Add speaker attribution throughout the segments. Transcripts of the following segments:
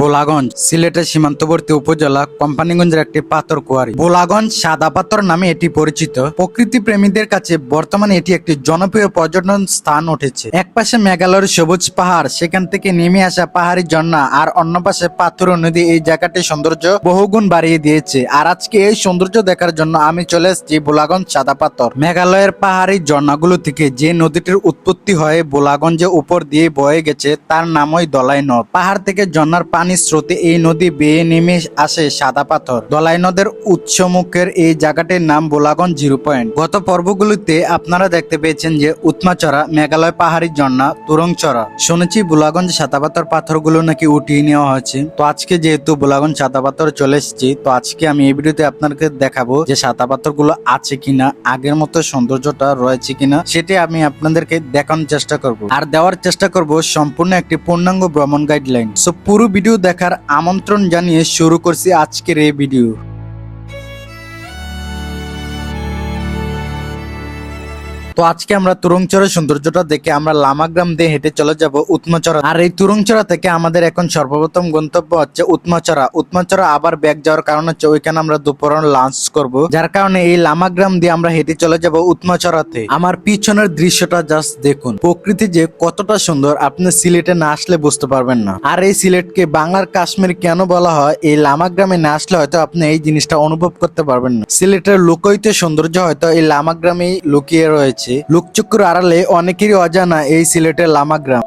Speaker 1: ভোলাগঞ্জ সিলেটের সীমান্তবর্তী উপজেলা কোম্পানিগঞ্জের একটি পাথর কুয়ারি। ভোলাগঞ্জ সাদা পাথর নামে এটি পরিচিত। প্রকৃতি প্রেমীদের কাছে বর্তমানে এটি একটি জনপ্রিয় পর্যটন স্থান উঠেছে। এক পাশে মেঘালয়ের সবুজ পাহাড়, সেখান থেকে নেমে আসা পাহাড়ি ঝর্ণা, আর অন্য পাশে পাথর নদী এই জায়গাটির সৌন্দর্য বহুগুণ বাড়িয়ে দিয়েছে। আর আজকে এই সৌন্দর্য দেখার জন্য আমি চলে এসেছি ভোলাগঞ্জ সাদা পাথর। মেঘালয়ের পাহাড়ি ঝর্ণাগুলো থেকে যে নদীটির উৎপত্তি হয়ে ভোলাগঞ্জের উপর দিয়ে বয়ে গেছে তার নামই দলাই নদ। পাহাড় থেকে ঝর্ণার পানির স্রোতে এই নদী বেয়ে নেমে আসে সাদা পাথর। দলাই নদের উৎসমুখের এই জায়গাটির নাম ভোলাগঞ্জ জিরো পয়েন্ট। গত পর্বগুলিতে আপনারা দেখতে পেয়েছেন যে উৎমাচড়া, মেঘালয় পাহাড়ি ঝর্ণা, তুরংচড়া। শুনেছি ভোলাগঞ্জ সাদা পাথর পাথরগুলো নাকি উঠিয়ে নেওয়া হয়েছে। তো আজকে যেহেতু ভোলাগঞ্জ সাদা পাথর চলে এসেছি, তো আজকে আমি এই ভিডিওতে আপনাদেরকে দেখাবো যে সাদা পাথরগুলো আছে কিনা, আগের মতো সৌন্দর্যটা রয়েছে কিনা, সেটি আমি আপনাদেরকে দেখানোর চেষ্টা করব আর দেওয়ার চেষ্টা করব সম্পূর্ণ একটি পূর্ণাঙ্গ ভ্রমণ গাইডলাইন। সো পুরো ভিডিও দেখার আমন্ত্রণ জানিয়ে শুরু করছি আজকের এই ভিডিও। তো আজকে আমরা তুরংচড়ার সৌন্দর্যটা দেখে আমরা লামাগ্রাম দিয়ে হেঁটে চলে যাব উৎমাচড়া। আর এই তুরংচড়া থেকে আমাদের এখন সর্বপ্রথম গন্তব্য হচ্ছে উৎমাচড়া। উৎমাচড়া আবার ব্যাক যাওয়ার কারণ হচ্ছে ওইখানে আমরা দুপুরে লাঞ্চ করব, যার কারণে এই লামাগ্রাম দিয়ে আমরা হেঁটে চলে যাব উৎমাচড়াতে। আমার পিছনের দৃশ্যটা জাস্ট দেখুন, প্রকৃতি যে কতটা সুন্দর আপনি সিলেটে না আসলে বুঝতে পারবেন না। আর এই সিলেটকে বাংলার কাশ্মীর কেন বলা হয়, এই লামাগ্রামে না আসলে হয়তো আপনি এই জিনিসটা অনুভব করতে পারবেন না। সিলেটের লোকৈত সৌন্দর্য হয়তো এই লামাগ্রামেই লুকিয়ে রয়েছে। লোকচক্ষুর আড়ালে অনেকেরই অজানা এই সিলেটের লামাগ্রাম।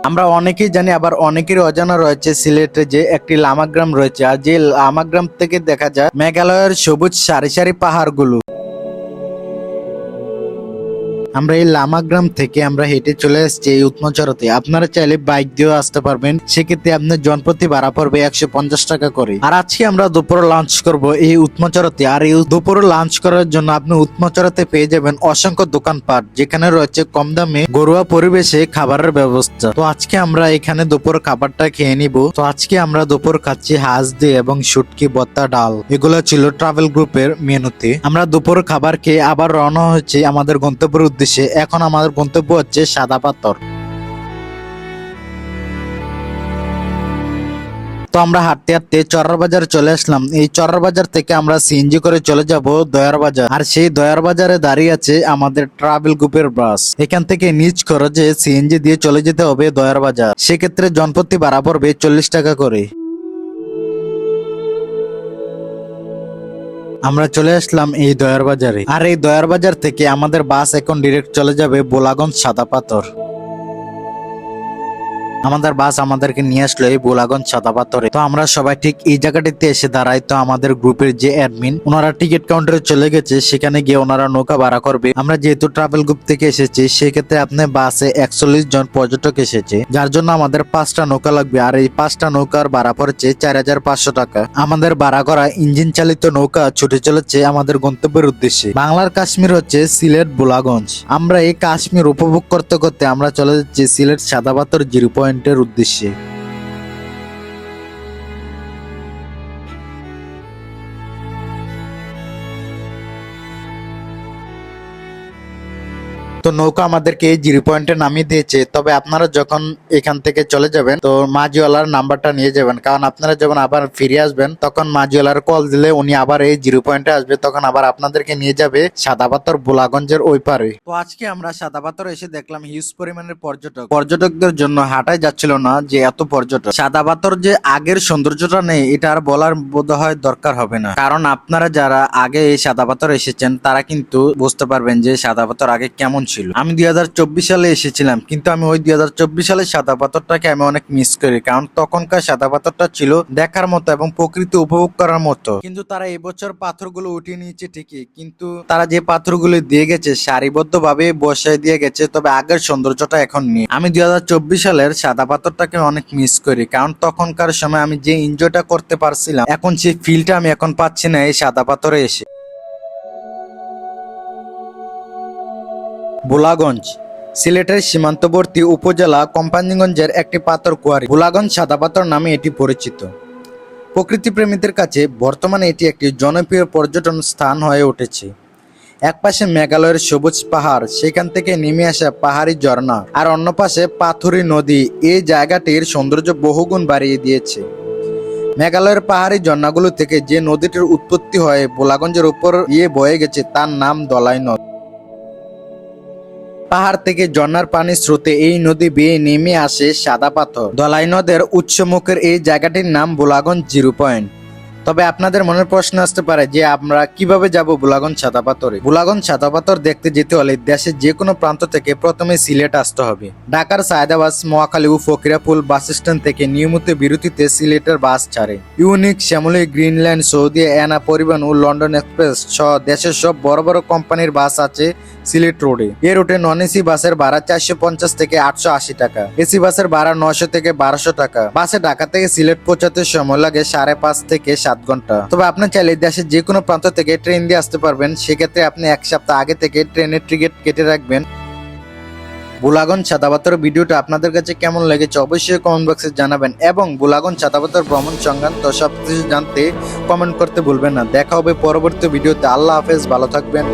Speaker 1: আমরা অনেকেই জানি, আবার অনেকেরই অজানা রয়েছে সিলেটে যে একটি লামাগ্রাম রয়েছে। আর যে লামাগ্রাম থেকে দেখা যায় মেঘালয়ের সবুজ সারি সারি পাহাড়গুলো। আমরা এই লামাগ্রাম থেকে আমরা হেঁটে চলে এসেছি এই উৎমাচড়াতে। আপনারা চাইলে বাইক দিয়েও আসতে পারবেন, সেক্ষেত্রে আপনার জনপ্রতি ভাড়া পড়বে 150 টাকা করে। আর আজকে আমরা দুপুরে লাঞ্চ করব এই উৎমাচড়াতে। আর এই দুপুরে লাঞ্চ করার জন্য আপনি উৎমাচড়াতে পেয়ে যাবেন অসংখ্য দোকানপাট, যেখানে রয়েছে কম দামে ঘরোয়া পরিবেশে খাবারের ব্যবস্থা। তো আজকে আমরা এখানে দুপুর খাবারটা খেয়ে নিব। তো আজকে আমরা দুপুর খাচ্ছি হাঁস দিয়ে এবং শুটকি, ভর্তা, ডাল। এগুলো ছিল ট্রাভেল গ্রুপের মেনুতে। আমরা দুপুর খাবার খেয়ে আবার রওনা হয়েছে আমাদের গন্তব্যের উদ্দেশ্যে। এখন আমাদের গন্তব্য হচ্ছে সাদা পাথর। তো আমরা হাঁটতে হাঁটতে চরর বাজার চলে আসলাম। এই চরর বাজার থেকে আমরা সিএনজি করে চলে যাব দয়ার বাজার। আর সেই দয়ার বাজারে দাঁড়িয়ে আছে আমাদের ট্রাভেল গ্রুপের বাস। এখান থেকে নিজ খরচে সিএনজি দিয়ে চলে যেতে হবে দয়ার বাজার। সেক্ষেত্রে জনপ্রতি ভাড়া পড়বে 40 টাকা করে। আমরা চলে আসলাম এই দয়ার বাজারে। আর এই দয়ার বাজার থেকে আমাদের বাস এখন ডিরেক্ট চলে যাবে ভোলাগঞ্জ সাদা পাথর। আমাদের বাস আমাদেরকে নিয়ে আসলো এই ভোলাগঞ্জ সাদা পাথরে। তো আমরা সবাই ঠিক এই জায়গাটিতে এসে দাঁড়াই। তো আমাদের গ্রুপের যে অ্যাডমিন, ওনারা টিকিট কাউন্টারে চলে গেছে, সেখানে গিয়ে ওনারা নৌকা ভাড়া করবে। আমরা যেহেতু ট্রাভেল গ্রুপ থেকে এসেছি, সেক্ষেত্রে আপনি বাসে 41 জন পর্যটক এসেছে, যার জন্য আমাদের 5টা নৌকা লাগবে। আর এই 5টা নৌকার ভাড়া পড়ছে 4500 টাকা। আমাদের ভাড়া করা ইঞ্জিন চালিত নৌকা ছুটে চলেছে আমাদের গন্তব্যের উদ্দেশ্যে। বাংলার কাশ্মীর হচ্ছে সিলেট ভোলাগঞ্জ। আমরা এই কাশ্মীর উপভোগ করতে করতে আমরা চলে যাচ্ছি সিলেট সাদা পাথর জিরো পয়েন্টের উদ্দেশ্যে। তো নৌকা আমাদেরকে এই জিরো পয়েন্টে নামিয়ে দিয়েছে। তবে আপনারা যখন এখান থেকে চলে যাবেন, তো মাঝিওয়ালার নাম্বারটা নিয়ে যাবেন, কারণ আপনারা যখন আবার ফিরে আসবেন তখন মাঝিওয়ালার কল দিলে উনি আবার এই জিরো পয়েন্টে আসবে, তখন আবার আপনাদেরকে নিয়ে যাবে সাদা পাথর ভোলাগঞ্জের ওই পারে। তো আজকে আমরা সাদা পাথর এসে দেখলাম হিউজ পরিমাণের পর্যটকদের জন্য হাঁটাই যাচ্ছিল না যে এত পর্যটক। সাদা পাথর যে আগের সৌন্দর্যটা নেই, এটা আর বলার বোধহয় দরকার হবে না, কারণ আপনারা যারা আগে এই সাদা পাথর এসেছেন তারা কিন্তু বুঝতে পারবেন যে সাদা পাথর আগে কেমন ছিল। আমি 2024 সালে এসেছিলাম, কিন্তু আমি ওই 2024 সালে সাদা পাথরটাকে আমি অনেক মিস করি, কারণ তখনকার সাদা পাথরটা ছিল দেখার মতো এবং প্রকৃতি উপভোগ করার মতো। কিন্তু তারা এবছর পাথরগুলো উঠিয়ে নিয়েছে ঠিকই, কিন্তু তারা যে পাথরগুলো দিয়ে গেছে সারিবদ্ধ ভাবে বসায় দিয়ে গেছে, তবে আগের সৌন্দর্যটা এখন নেই। আমি 2024 সালের সাদা পাথরটাকে অনেক মিস করি, কারণ তখনকার সময় আমি যে এনজয়টা করতে পারছিলাম, এখন সেই ফিলটা আমি এখন পাচ্ছি না এই সাদা পাথরে এসে। ভোলাগঞ্জ সিলেটের সীমান্তবর্তী উপজেলা কোম্পানিগঞ্জের একটি পাথর কুয়ারি। ভোলাগঞ্জ সাদা পাথর নামে এটি পরিচিত। প্রকৃতি প্রেমীদের কাছে বর্তমানে এটি একটি জনপ্রিয় পর্যটন স্থান হয়ে উঠেছে। এক পাশে মেঘালয়ের সবুজ পাহাড়, সেখান থেকে নেমে আসা পাহাড়ি ঝর্ণা, আর অন্য পাশে পাথুরি নদী এই জায়গাটির সৌন্দর্য বহুগুণ বাড়িয়ে দিয়েছে। মেঘালয়ের পাহাড়ি ঝর্ণাগুলো থেকে যে নদীটির উৎপত্তি হয়ে ভোলাগঞ্জের উপর গিয়ে বয়ে গেছে তার নাম ধলাই নদ। পাহাড় থেকে ঝর্ণার পানির স্রোতে এই নদী বেয়ে নেমে আসে সাদা পাথর। ধলাই নদের উৎসমুখের এই জায়গাটির নাম ভোলাগঞ্জ জিরো পয়েন্ট। তবে আপনাদের মনের প্রশ্ন আসতে পারে যে আমরা কিভাবে যাব ভোলাগঞ্জ সাদা পাথরে। ভোলাগঞ্জ সাদা পাথর দেখতে যেতে হলে দেশের যে কোনো প্রান্ত থেকে প্রথমে সিলেট আসতে হবে। ঢাকার সায়দাবাদ, মহাখালী ও ফকিরাপুল বাস স্ট্যান্ড থেকে নিয়মিত বিরতিতে সিলেটের বাস ছাড়ে। ইউনিক, শ্যামলী, গ্রিনল্যান্ড, সৌদি, এনা পরিবহন ও লন্ডন এক্সপ্রেস সহ দেশের সব বড় বড় কোম্পানির বাস আছে সিলেট রোডে। এই রুটে নন এসি বাসের ভাড়া 450 থেকে 880 টাকা, এসি বাসের ভাড়া 900 থেকে 1200 টাকা। বাসে ঢাকা থেকে সিলেট পৌঁছাতে সময় লাগে 5.5 থেকে 7 ঘন্টা। তবে আপনি চাইলে দেশের যে কোনো প্রান্ত থেকে ট্রেন দিয়ে আসতে পারবেন। সেক্ষেত্রে আপনি এক সপ্তাহ আগে থেকে ট্রেনের টিকিট কেটে রাখবেন। ভোলাগঞ্জ সাদা পাথর ভিডিওটা আপনাদের কাছে কেমন লেগেছে অবশ্যই কমেন্ট বক্সে জানাবেন, এবং ভোলাগঞ্জ সাদা পাথর ভ্রমণ সংক্রান্ত সবকিছু জানতে কমেন্ট করতে ভুলবেন না। দেখা হবে পরবর্তী ভিডিওতে। আল্লাহ হাফেজ, ভালো থাকবেন।